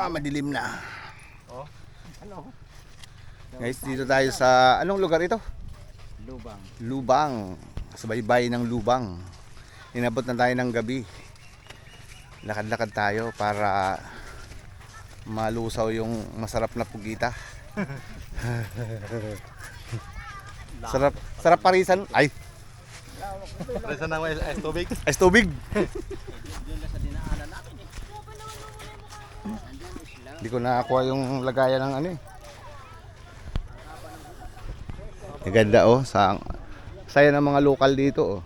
Madilim na. Oh. Ano? Guys, dito tayo sa anong lugar ito? Lubang. Lubang. Sa baybay ng Lubang. Inabot na tayo ng gabi. Lakad-lakad tayo para malusaw yung masarap na pugita. Sarap parisan. Ay, Parisan ng ice tubig. ice tubig. Hindi ko nakakuha yung lagayan ng ano eh. Maganda oh, saya ng mga lokal dito oh.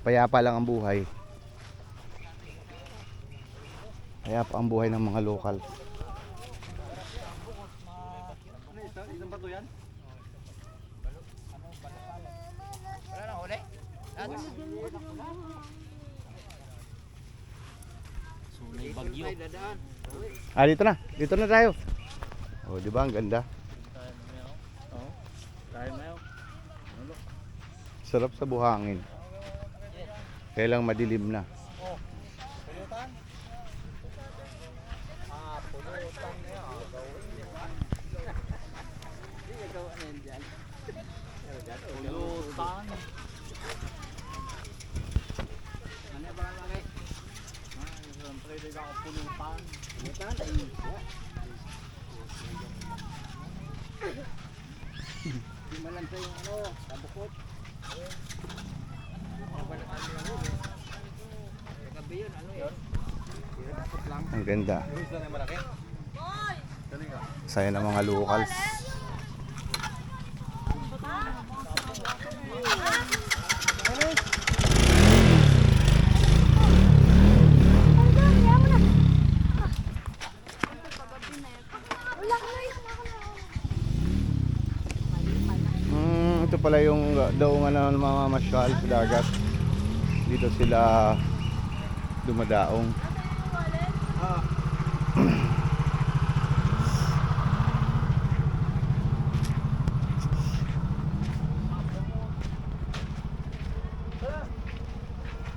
Payapa lang ang buhay. Payapa ang buhay ng mga lokal. Isang bato yan? Wala na huli? Sunay bagyo. Dito na. Dito na tayo. Oh, di ba ang ganda? Sarap sa buhangin. Kaya lang madilim na. Pulutan? Pulutan na yan. Pulutan. Ano ba ang lagi? Siyempre, hindi ako pulutan. Pulutan? Di malang sa yung ano, kabukot. Ang ganda. Saya ng mga locals. Ito pala yung daungan ng mga mamasyal sa dagat. Dito sila dumadaong.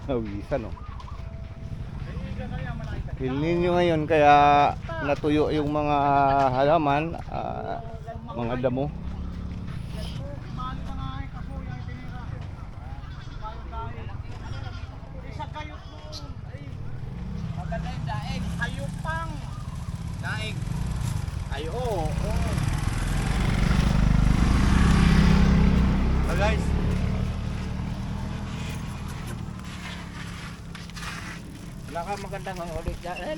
Nawisan oh. El Nino ngayon kaya natuyo yung mga halaman, mga damo. Maganda yung daig. Hayupang. Daig. Ay, oo. So guys. Wala ka magandang ulit dyan.